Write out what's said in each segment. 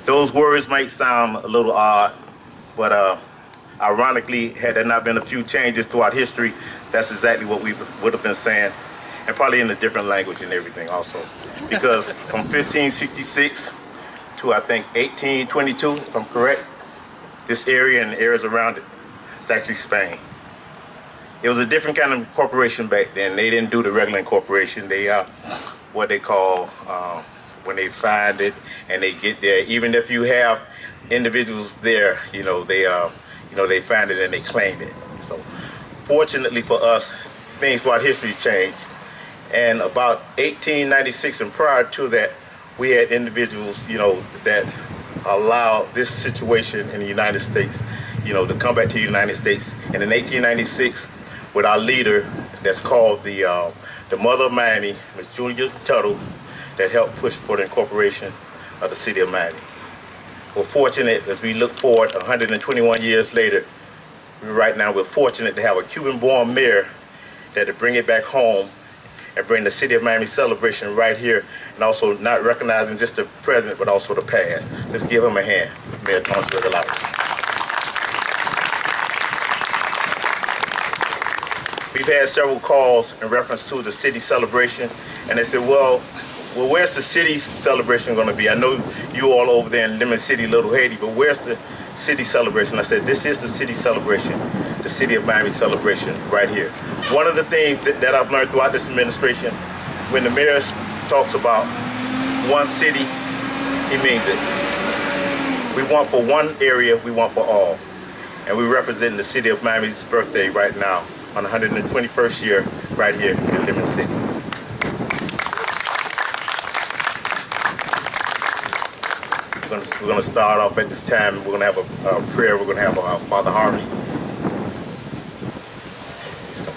Those words might sound a little odd, but ironically, had there not been a few changes throughout history, that's exactly what we would have been saying, and probably in a different language and everything also. Because from 1566 to I think 1822, if I'm correct, this area and the areas around it, it's actually Spain. It was a different kind of incorporation back then. They didn't do the regular incorporation. They what they call when they find it and they get there. Even if you have individuals there, they find it and they claim it. So, fortunately for us, things throughout history changed. And about 1896 and prior to that, we had individuals, that allowed this situation in the United States, to come back to the United States. And in 1896, with our leader, that's called the Mother of Miami, Ms. Julia Tuttle, that helped push for the incorporation of the city of Miami. We're fortunate as we look forward 121 years later. Right now, we're fortunate to have a Cuban-born mayor that to bring it back home and bring the city of Miami celebration right here, and also not recognizing just the present, but also the past. Let's give him a hand, Mayor Thomas Regalado. We've had several calls in reference to the city celebration, and they said, well, where's the city celebration going to be? I know you all over there in Lemon City, Little Haiti, but where's the city celebration? I said, this is the city celebration, the city of Miami celebration right here. One of the things that I've learned throughout this administration, when the mayor talks about one city, he means it. We want for one area, we want for all. And we're representing the city of Miami's birthday right now on the 121st year right here in Lemon City. We're going to start off at this time. We're going to have a prayer. We're going to have Father Harvey. Please come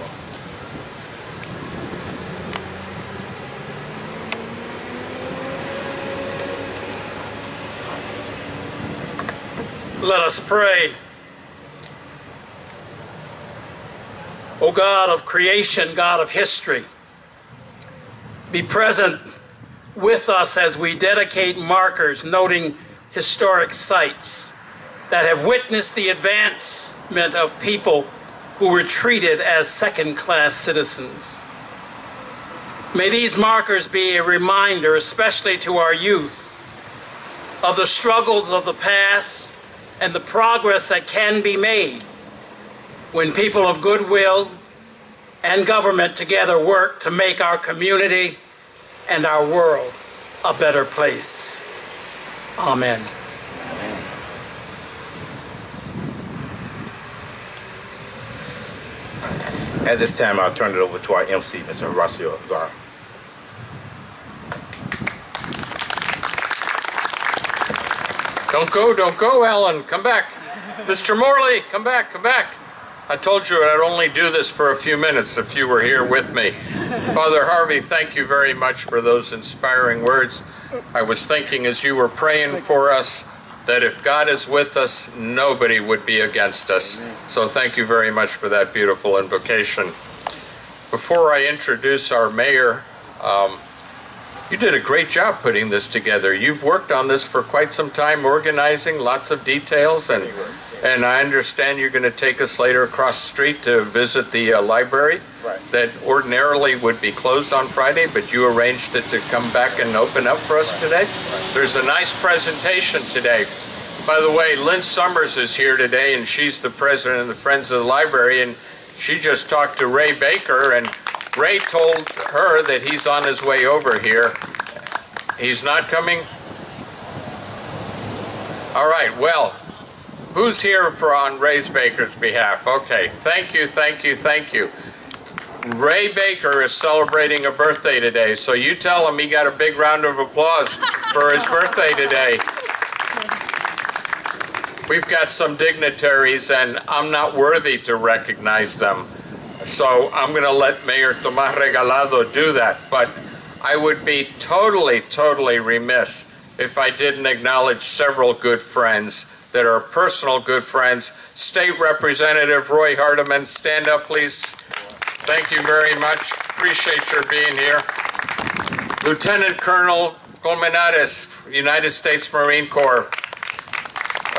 on. Let us pray. O God of creation, God of history, be present with us as we dedicate markers noting historic sites that have witnessed the advancement of people who were treated as second-class citizens. May these markers be a reminder, especially to our youth, of the struggles of the past and the progress that can be made when people of goodwill and government together work to make our community and our world a better place. Amen. At this time, I'll turn it over to our MC, Mr. Horacio Gar. Don't go, Alan. Come back. Mr. Morley, come back. I told you I'd only do this for a few minutes if you were here with me. Father Harvey, thank you very much for those inspiring words. I was thinking as you were praying for us that if God is with us, nobody would be against us. So thank you very much for that beautiful invocation. Before I introduce our mayor, you did a great job putting this together. You've worked on this for quite some time, organizing lots of details, and I understand you're going to take us later across the street to visit the library that ordinarily would be closed on Friday, but you arranged it to come back and open up for us today. There's a nice presentation today. By the way, Lynn Summers is here today, and she's the president of the Friends of the Library, and she just talked to Ray Baker, and Ray told her that he's on his way over here. He's not coming? All right, well, who's here on Ray Baker's behalf? Okay, thank you. Ray Baker is celebrating a birthday today, so you tell him he got a big round of applause for his birthday today. We've got some dignitaries, and I'm not worthy to recognize them, so I'm going to let Mayor Tomás Regalado do that, but I would be totally remiss if I didn't acknowledge several good friends that are personal good friends. State Representative Roy Hardiman, stand up, please. Thank you very much. Appreciate your being here. Lieutenant Colonel Colmenares, United States Marine Corps,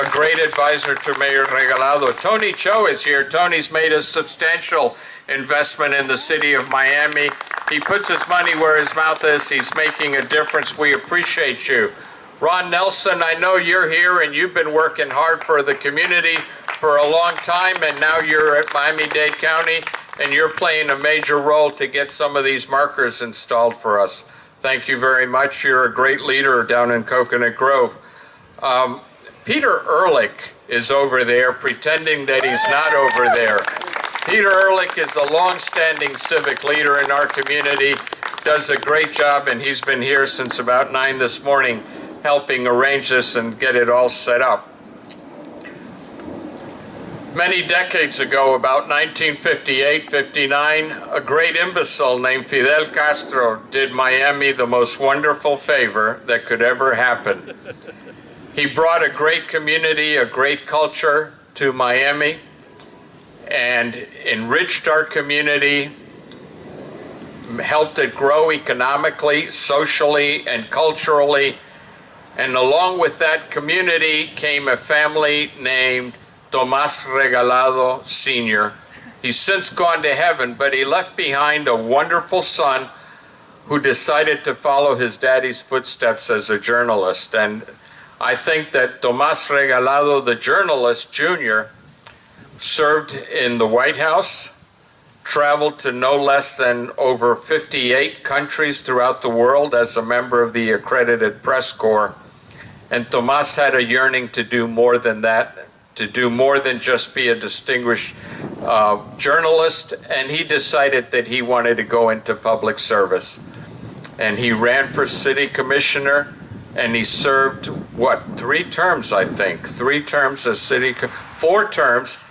a great advisor to Mayor Regalado. Tony Cho is here. Tony's made a substantial investment in the city of Miami. He puts his money where his mouth is. He's making a difference. We appreciate you. Ron Nelson, I know you're here and you've been working hard for the community for a long time, and now you're at Miami-Dade County and you're playing a major role to get some of these markers installed for us. Thank you very much. You're a great leader down in Coconut Grove. Peter Ehrlich is over there pretending that he's not over there. Peter Ehrlich is a long-standing civic leader in our community, does a great job, and he's been here since about 9 this morning helping arrange this and get it all set up. Many decades ago, about 1958-59, a great imbecile named Fidel Castro did Miami the most wonderful favor that could ever happen. He brought a great community, a great culture to Miami, and enriched our community, helped it grow economically, socially, and culturally. And along with that community came a family named Tomás Regalado Sr. He's since gone to heaven, but he left behind a wonderful son who decided to follow his daddy's footsteps as a journalist. And I think that Tomás Regalado, the journalist, Jr., served in the White House, traveled to no less than over 58 countries throughout the world as a member of the accredited press corps. And Tomás had a yearning to do more than that, to do more than just be a distinguished journalist, and he decided that he wanted to go into public service. And he ran for city commissioner, and he served, what, 3 terms, I think. 3 terms as four terms,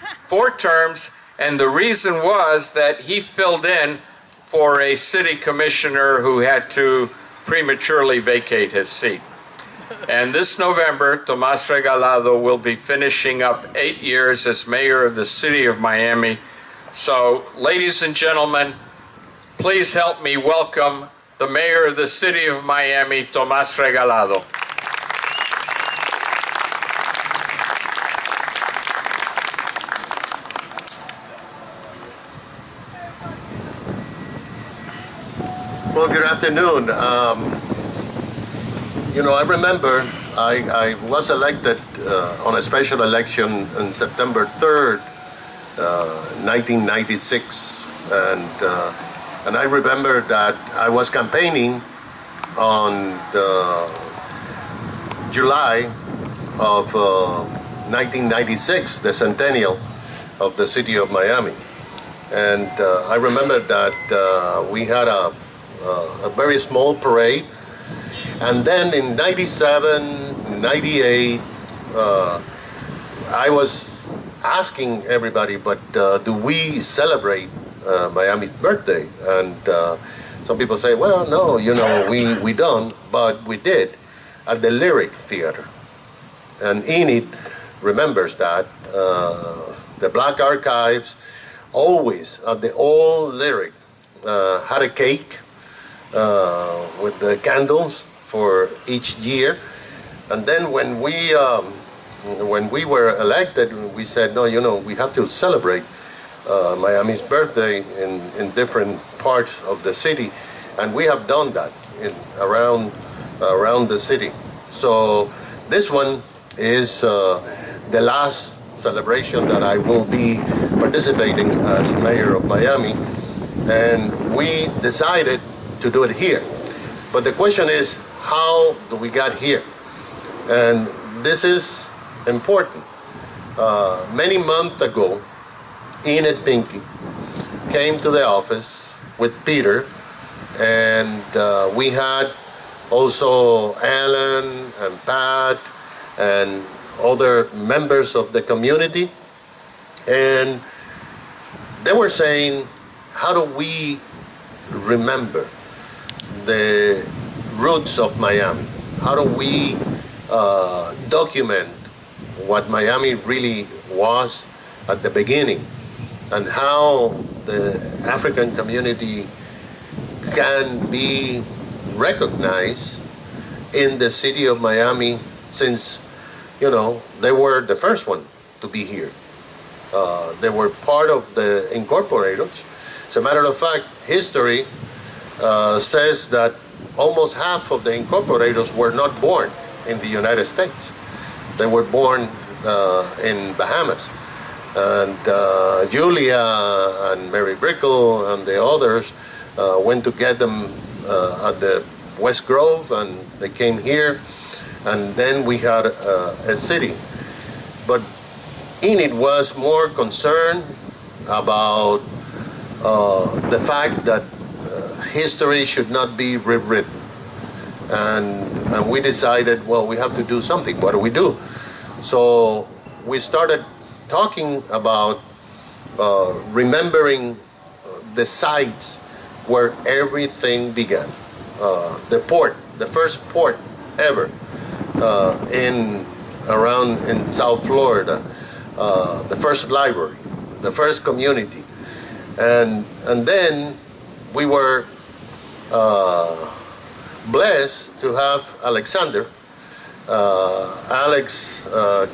and the reason was that he filled in for a city commissioner who had to prematurely vacate his seat. And this November, Tomás Regalado will be finishing up 8 years as mayor of the city of Miami. So, ladies and gentlemen, please help me welcome the mayor of the city of Miami, Tomás Regalado. Well, good afternoon. You know, I remember I was elected on a special election on September 3rd, 1996, and I remember that I was campaigning on the July of 1996, the centennial of the city of Miami, and I remember that we had a very small parade. And then in 97, 98, I was asking everybody, but do we celebrate Miami's birthday? And some people say, well, no, you know, we don't, but we did at the Lyric Theater. And Enid remembers that. The Black Archives always at the old Lyric had a cake with the candles for each year. And then when we were elected, we said, no, you know, we have to celebrate Miami's birthday in different parts of the city. And we have done that around the city. So this one is the last celebration that I will be participating as mayor of Miami. And we decided to do it here. But the question is, how do we get here? And this is important. Many months ago, Enid Pinky came to the office with Peter, and we had also Alan and Pat and other members of the community, and they were saying, how do we remember the roots of Miami? How do we document what Miami really was at the beginning, and how the African community can be recognized in the city of Miami since, they were the first one to be here. They were part of the incorporators. As a matter of fact, history says that almost half of the incorporators were not born in the United States. They were born in Bahamas. And Julia and Mary Brickell and the others went to get them at the West Grove, and they came here, and then we had a city. But Enid was more concerned about the fact that history should not be rewritten. And we decided, well, we have to do something. What do we do? So we started talking about remembering the sites where everything began. The port, the first port ever in South Florida, the first library, the first community, and then we were blessed to have Alexander. Alex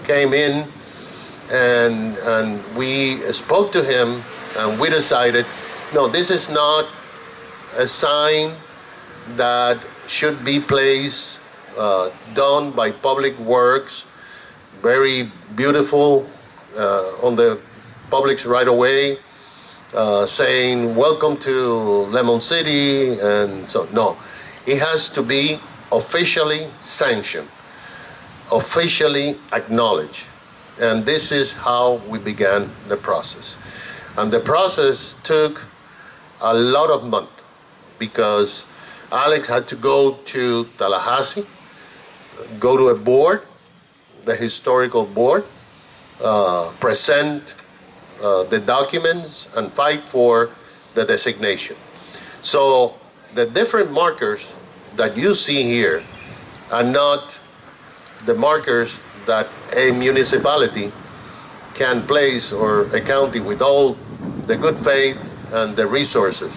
came in, and we spoke to him, and we decided, no, this is not a sign that should be placed, done by Public Works, very beautiful, on the public's right away, saying, welcome to Lemon City, and so, no. It has to be officially sanctioned, officially acknowledged. And this is how we began the process. And the process took a lot of months because Alex had to go to Tallahassee, go to a board, the historical board, present the documents and fight for the designation. So the different markers that you see here are not the markers that a municipality can place, or a county, with all the good faith and the resources.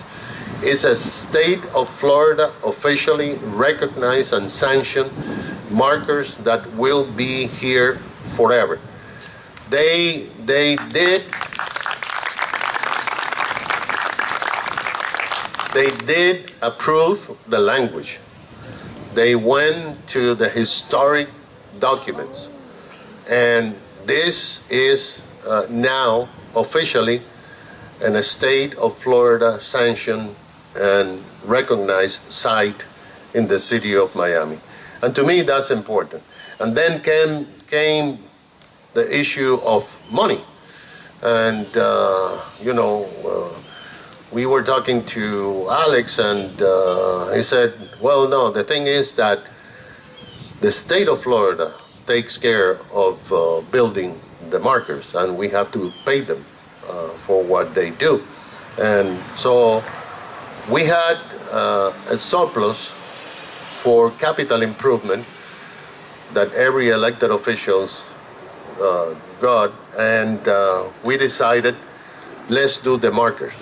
It's a state of Florida officially recognized and sanctioned markers that will be here forever. They did approve the language. They went to the historic documents, and this is now officially a state of Florida sanctioned and recognized site in the city of Miami. And to me, that's important. And then came the issue of money. And, we were talking to Alex, and he said, well, no, the thing is that the state of Florida takes care of building the markers, and we have to pay them for what they do. And so we had a surplus for capital improvement that every elected officials got, and we decided, let's do the markers.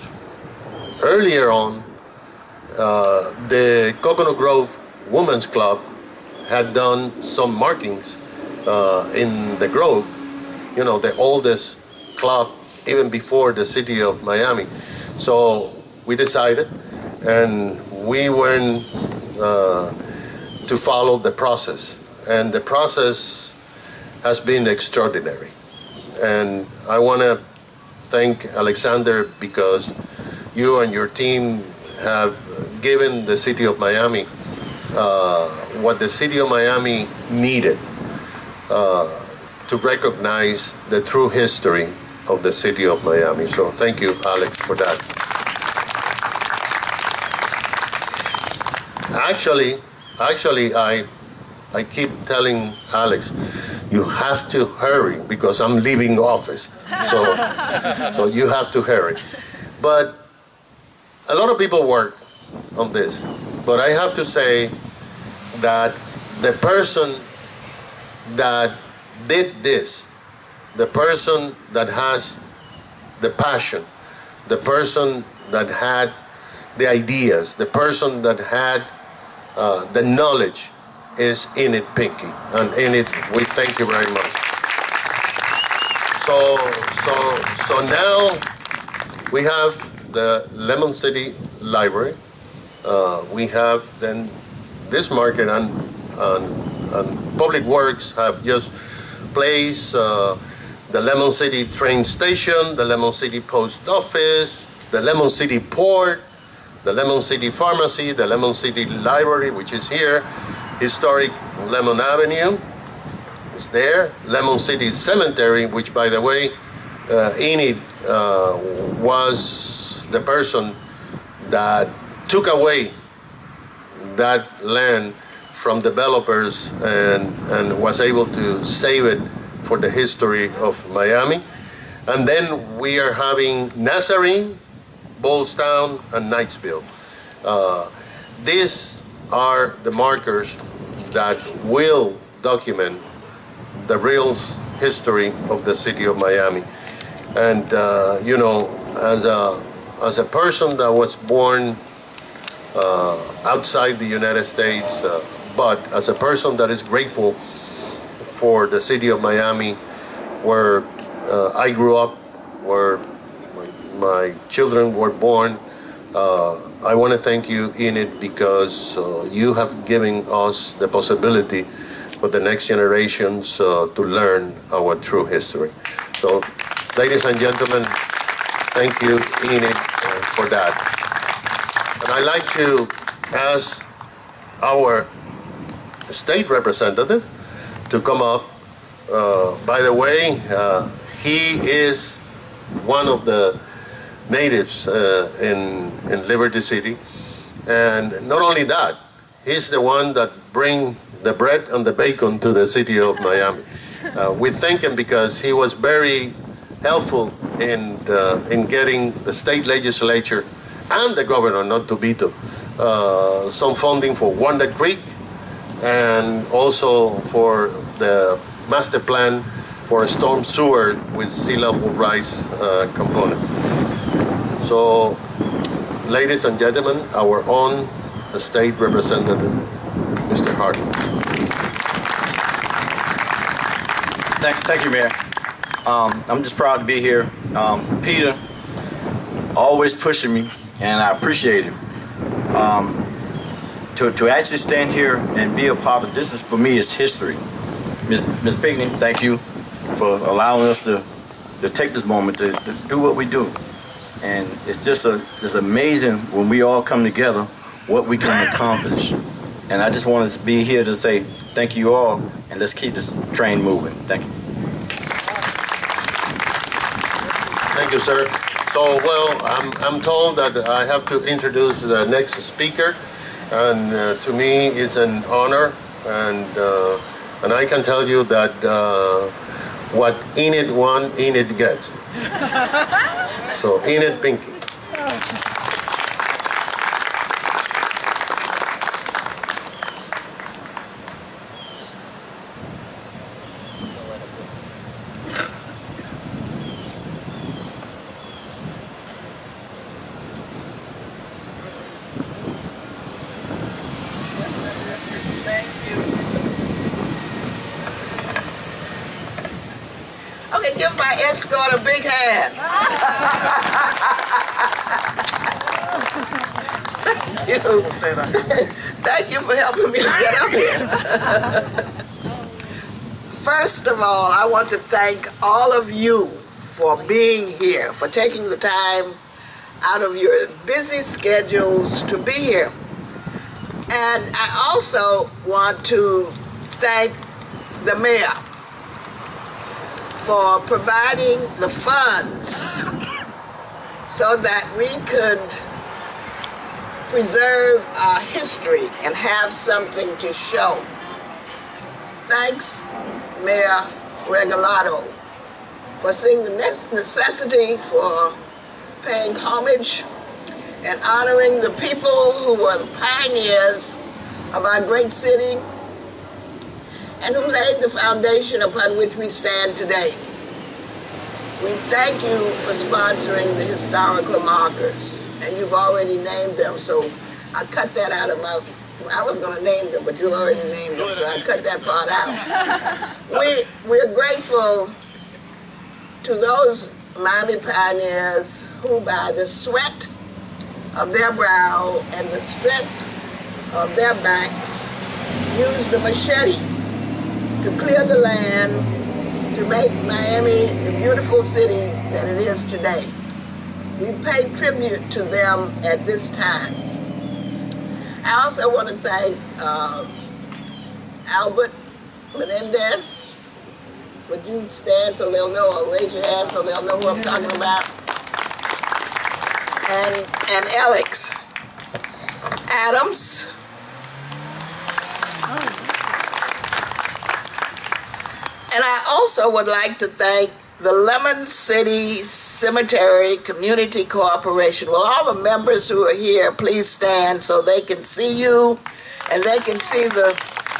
Earlier on, the Coconut Grove Women's Club had done some markings in the Grove, the oldest club even before the city of Miami. So we decided, and we went to follow the process. And the process has been extraordinary. And I want to thank Alexander, because you and your team have given the city of Miami what the city of Miami needed to recognize the true history of the city of Miami. So thank you, Alex, for that. Actually, I keep telling Alex, you have to hurry because I'm leaving office. So you have to hurry. But a lot of people work on this. But I have to say that the person that did this, the person that has the passion, the person that had the ideas, the person that had the knowledge is Enid Pinky. And Enid, we thank you very much. So now we have the Lemon City Library. We have then this market and Public Works have just placed the Lemon City train station, the Lemon City post office, the Lemon City port, the Lemon City pharmacy, the Lemon City library, which is here, historic Lemon Avenue is there, Lemon City Cemetery, which, by the way, Enid was the person that took away that land from developers and was able to save it for the history of Miami. And then we are having Nazarene, Ballstown, and Knightsville. These are the markers that will document the real history of the city of Miami. And you know, as a person that was born outside the United States, but as a person that is grateful for the city of Miami, where I grew up, where my children were born, I want to thank you, Enid, because you have given us the possibility for the next generations to learn our true history. So, ladies and gentlemen, thank you, Enid, for that. And I'd like to ask our state representative to come up. By the way, he is one of the natives in Liberty City, and not only that, he's the one that brings the bread and the bacon to the city of Miami. We thank him because he was very helpful in getting the state legislature and the governor not to veto some funding for Wanda Creek and also for the master plan for a storm sewer with sea level rise component. So, ladies and gentlemen, our own state representative, Mr. Harvey. Thank you, Mayor. I'm just proud to be here. Peter, always pushing me, and I appreciate him. To actually stand here and be a part of this, for me, is history. Ms. Pinckney, thank you for allowing us to take this moment to do what we do. And it's just it's amazing when we all come together what we can accomplish. And I just wanted to be here to say thank you all, and let's keep this train moving. Thank you. Thank you, sir. So, well, I'm told that I have to introduce the next speaker, and to me it's an honor, and I can tell you that what Enid wants, Enid gets. So, Enid Pinky. Okay, give my escort a big hand. Thank you. Thank you for helping me to get up here. First of all, I want to thank all of you for being here, for taking the time out of your busy schedules to be here. And I also want to thank the mayor for providing the funds so that we could preserve our history and have something to show. Thanks, Mayor Regalado, for seeing the necessity for paying homage and honoring the people who were the pioneers of our great city and who laid the foundation upon which we stand today. We thank you for sponsoring the historical markers, and you've already named them, so I cut that out of my I was going to name them, but you already named them, so I cut that part out. We're grateful to those Miami pioneers who, by the sweat of their brow and the strength of their backs, used the machete to clear the land, to make Miami the beautiful city that it is today. We pay tribute to them at this time. I also want to thank Albert Menendez. Would you stand so they'll know, or raise your hand so they'll know who I'm talking about? And Alex Adams. And I also would like to thank the Lemon City Cemetery Community Corporation. Well, all the members who are here, please stand so they can see you and they can see the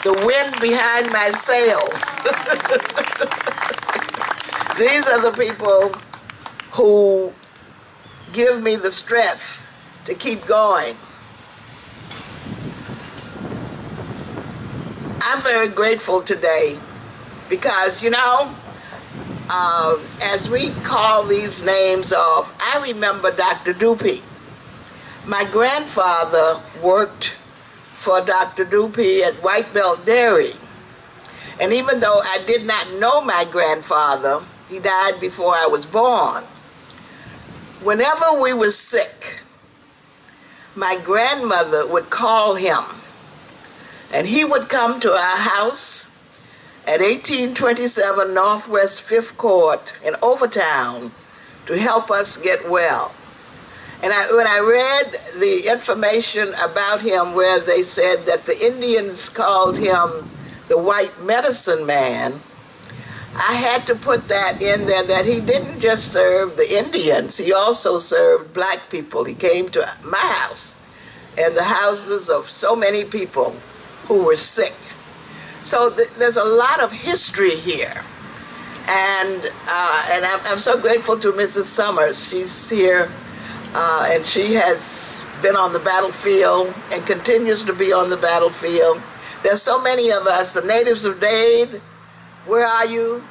wind behind my sails. These are the people who give me the strength to keep going. I'm very grateful today because, you know, as we call these names off, I remember Dr. Dupee. My grandfather worked for Dr. Dupee at White Belt Dairy. And even though I did not know my grandfather, he died before I was born. Whenever we were sick, my grandmother would call him, and he would come to our house at 1827 Northwest 5th Court in Overtown to help us get well. And when I read the information about him where they said that the Indians called him the White Medicine Man, I had to put that in there, that he didn't just serve the Indians, he also served black people. He came to my house and the houses of so many people who were sick. So there's a lot of history here. And I'm so grateful to Mrs. Summers. She's here, and she has been on the battlefield and continues to be on the battlefield. There's so many of us, the natives of Dade. Where are you?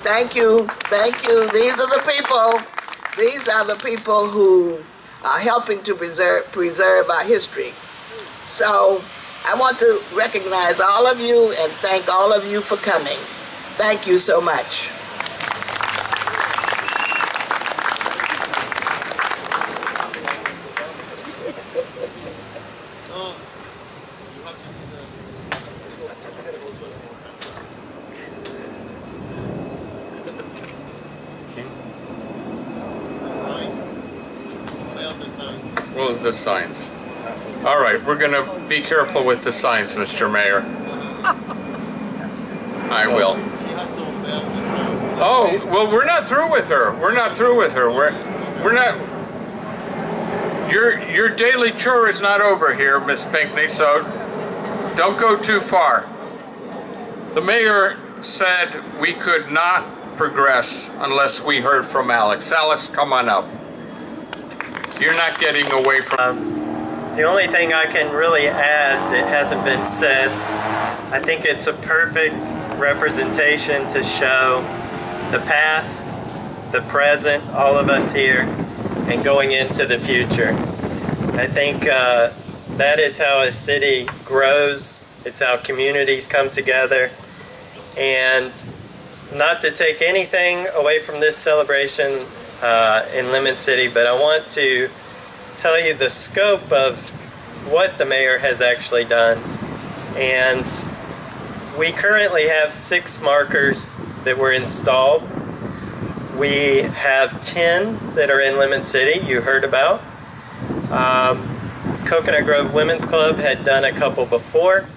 Thank you, thank you. These are the people. These are the people who are helping to preserve our history. So I want to recognize all of you and thank all of you for coming. Thank you so much. Well, the signs. All right, we're going to be careful with the signs, Mr. Mayor. I will. Oh, well, we're not through with her. We're not through with her. We're not. Your daily chore is not over here, Miss Pinckney, so don't go too far. The mayor said we could not progress unless we heard from Alex. Alex, come on up. You're not getting away from... The only thing I can really add that hasn't been said, I think it's a perfect representation to show the past, the present, all of us here, and going into the future. I think that is how a city grows. It's how communities come together. And not to take anything away from this celebration in Lemon City, but I want to tell you the scope of what the mayor has actually done. And we currently have 6 markers that were installed. We have 10 that are in Lemon City, you heard about. Coconut Grove Women's Club had done a couple before,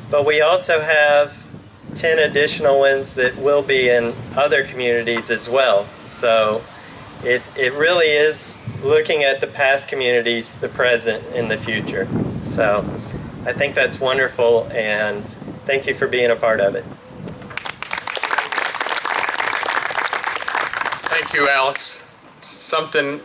but we also have 10 additional ones that will be in other communities as well. So it really is looking at the past communities, the present, and the future. So I think that's wonderful, and thank you for being a part of it. Thank you, Alex. Something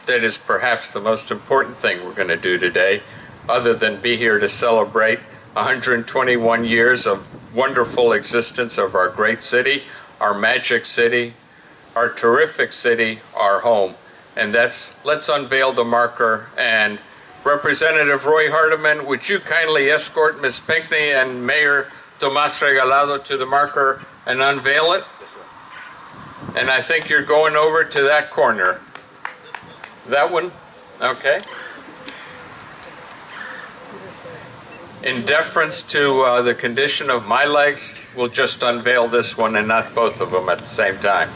that is perhaps the most important thing we're going to do today. other than be here to celebrate 121 years of wonderful existence of our great city, our magic city, our terrific city, our home. And let's unveil the marker. And Representative Roy Hardiman, would you kindly escort Ms. Pinckney and Mayor Tomas Regalado to the marker and unveil it? And I think you're going over to that corner. That one? Okay. In deference to the condition of my legs, we'll just unveil this one and not both of them at the same time.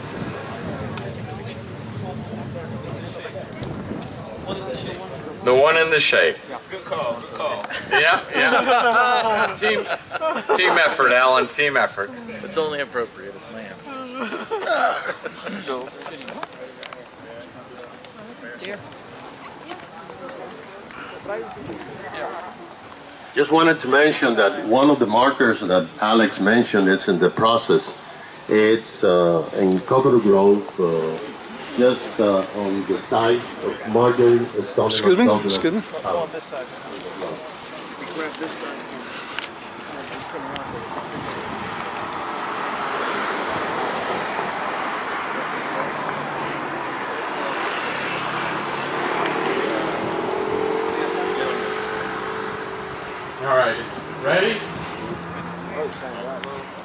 The one in the shade. Good call, good call. Yeah. Team effort, Alan, team effort. It's only appropriate, it's man. Just wanted to mention that one of the markers that Alex mentioned, it's in the process. It's in Coconut Grove, just on the side of Marjorie Stoneman. Excuse me? Excuse me? On this side. You can grab this side. All right, ready?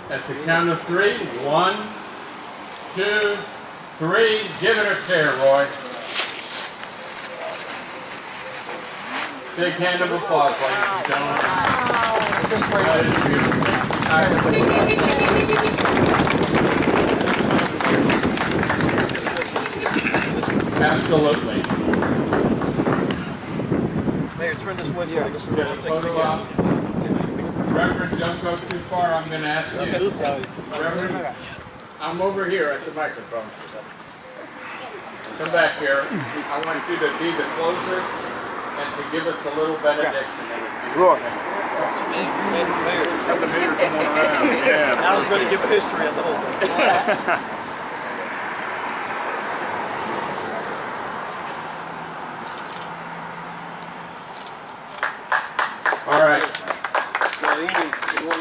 At the count of 3, 1, 2, 3, give it a tear, Roy. Big hand of applause, ladies and gentlemen. That is beautiful. Absolutely. Mayor, turn this way. Get a photo op. Reverend, don't go too far. I'm going to ask you. Reverend, I'm over here at the microphone. Come back here. I want you to be the closer and to give us a little benediction. Roy. Have the mayor come on around. Yeah. Alan's going to give a history of the whole thing. All right.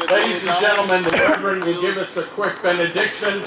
Ladies and gentlemen, the Reverend will give us a quick benediction.